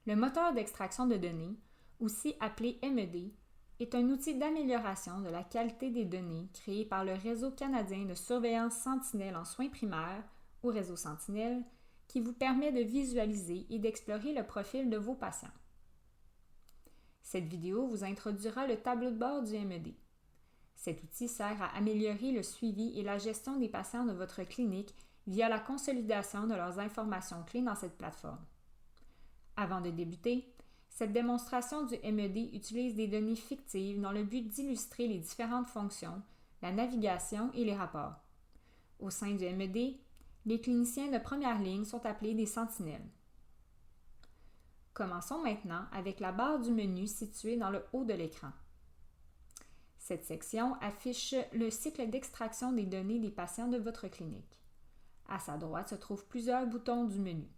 Le moteur d'extraction de données, aussi appelé MED, est un outil d'amélioration de la qualité des données créé par le Réseau canadien de surveillance Sentinelle en soins primaires, ou Réseau Sentinelle, qui vous permet de visualiser et d'explorer le profil de vos patients. Cette vidéo vous introduira le tableau de bord du MED. Cet outil sert à améliorer le suivi et la gestion des patients de votre clinique via la consolidation de leurs informations clés dans cette plateforme. Avant de débuter, cette démonstration du MED utilise des données fictives dans le but d'illustrer les différentes fonctions, la navigation et les rapports. Au sein du MED, les cliniciens de première ligne sont appelés des sentinelles. Commençons maintenant avec la barre du menu située dans le haut de l'écran. Cette section affiche le cycle d'extraction des données des patients de votre clinique. À sa droite se trouvent plusieurs boutons du menu.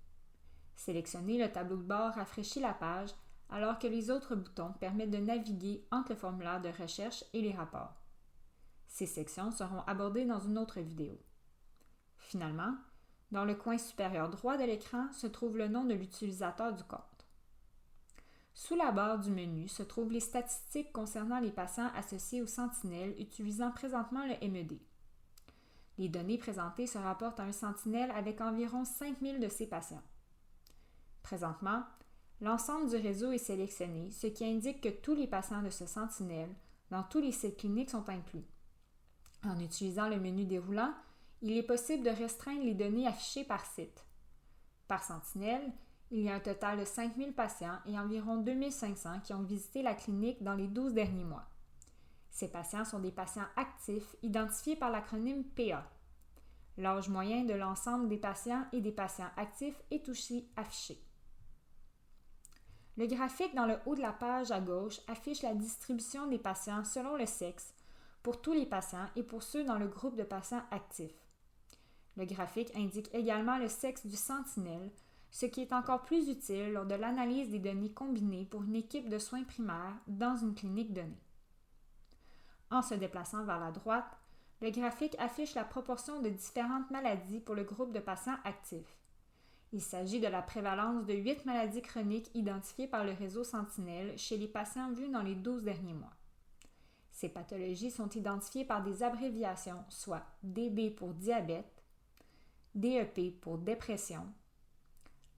Sélectionner le tableau de bord rafraîchit la page, alors que les autres boutons permettent de naviguer entre le formulaire de recherche et les rapports. Ces sections seront abordées dans une autre vidéo. Finalement, dans le coin supérieur droit de l'écran se trouve le nom de l'utilisateur du compte. Sous la barre du menu se trouvent les statistiques concernant les patients associés aux sentinelles utilisant présentement le MED. Les données présentées se rapportent à un sentinelle avec environ 5000 de ses patients. Présentement, l'ensemble du réseau est sélectionné, ce qui indique que tous les patients de ce sentinelle dans tous les sites cliniques sont inclus. En utilisant le menu déroulant, il est possible de restreindre les données affichées par site. Par sentinelle, il y a un total de 5000 patients et environ 2500 qui ont visité la clinique dans les 12 derniers mois. Ces patients sont des patients actifs identifiés par l'acronyme PA. L'âge moyen de l'ensemble des patients et des patients actifs est aussi affiché. Le graphique dans le haut de la page à gauche affiche la distribution des patients selon le sexe pour tous les patients et pour ceux dans le groupe de patients actifs. Le graphique indique également le sexe du sentinelle, ce qui est encore plus utile lors de l'analyse des données combinées pour une équipe de soins primaires dans une clinique donnée. En se déplaçant vers la droite, le graphique affiche la proportion de différentes maladies pour le groupe de patients actifs. Il s'agit de la prévalence de 8 maladies chroniques identifiées par le réseau Sentinelle chez les patients vus dans les 12 derniers mois. Ces pathologies sont identifiées par des abréviations, soit DB pour diabète, DEP pour dépression,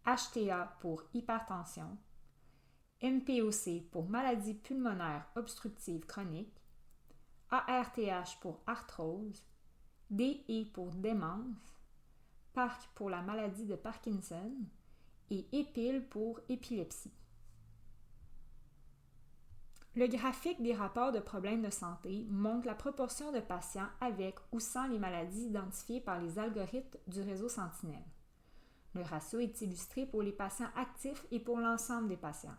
HTA pour hypertension, MPOC pour maladie pulmonaire obstructive chronique, ARTH pour arthrose, DE pour démence, PARC pour la maladie de Parkinson et EPIL pour épilepsie. Le graphique des rapports de problèmes de santé montre la proportion de patients avec ou sans les maladies identifiées par les algorithmes du réseau Sentinelle. Le ratio est illustré pour les patients actifs et pour l'ensemble des patients.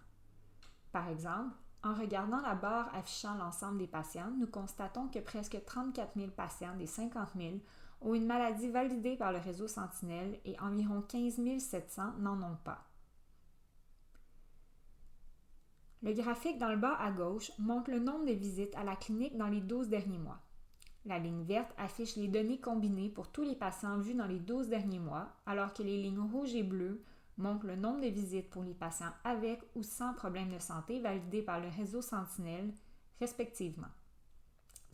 Par exemple, en regardant la barre affichant l'ensemble des patients, nous constatons que presque 34 000 patients des 50 000 ont une maladie validée par le réseau Sentinelle et environ 15 700 n'en ont pas. Le graphique dans le bas à gauche montre le nombre de visites à la clinique dans les 12 derniers mois. La ligne verte affiche les données combinées pour tous les patients vus dans les 12 derniers mois, alors que les lignes rouges et bleues montrent le nombre de visites pour les patients avec ou sans problème de santé validés par le réseau Sentinelle, respectivement.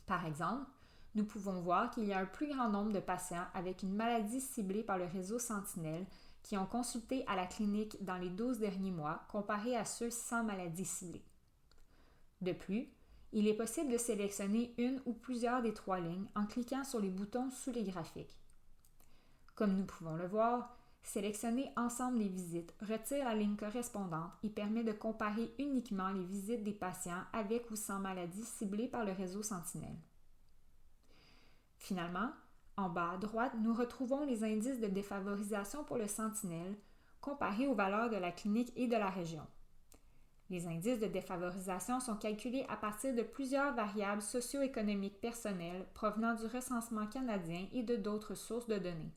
Par exemple, nous pouvons voir qu'il y a un plus grand nombre de patients avec une maladie ciblée par le réseau Sentinelle qui ont consulté à la clinique dans les 12 derniers mois comparé à ceux sans maladie ciblée. De plus, il est possible de sélectionner une ou plusieurs des 3 lignes en cliquant sur les boutons sous les graphiques. Comme nous pouvons le voir, sélectionner ensemble les visites retire la ligne correspondante et permet de comparer uniquement les visites des patients avec ou sans maladie ciblée par le réseau Sentinelle. Finalement, en bas à droite, nous retrouvons les indices de défavorisation pour le Sentinelle comparés aux valeurs de la clinique et de la région. Les indices de défavorisation sont calculés à partir de plusieurs variables socio-économiques personnelles provenant du recensement canadien et de d'autres sources de données.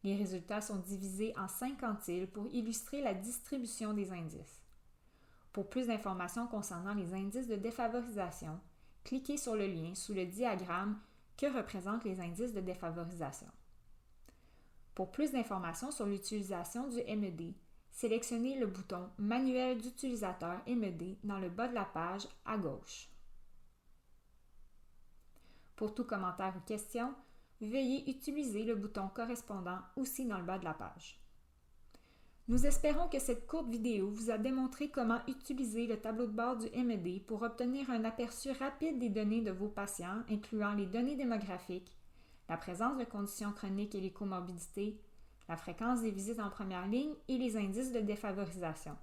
Les résultats sont divisés en 5 quantiles pour illustrer la distribution des indices. Pour plus d'informations concernant les indices de défavorisation, cliquez sur le lien sous le diagramme que représentent les indices de défavorisation. Pour plus d'informations sur l'utilisation du MED, sélectionnez le bouton Manuel d'utilisateur MED dans le bas de la page à gauche. Pour tout commentaire ou question, veuillez utiliser le bouton correspondant aussi dans le bas de la page. Nous espérons que cette courte vidéo vous a démontré comment utiliser le tableau de bord du MED pour obtenir un aperçu rapide des données de vos patients, incluant les données démographiques, la présence de conditions chroniques et les comorbidités, la fréquence des visites en première ligne et les indices de défavorisation.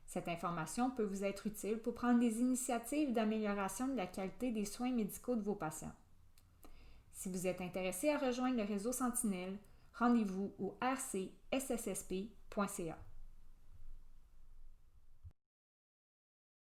Cette information peut vous être utile pour prendre des initiatives d'amélioration de la qualité des soins médicaux de vos patients. Si vous êtes intéressé à rejoindre le réseau Sentinelle, rendez-vous au rcssSP.ca.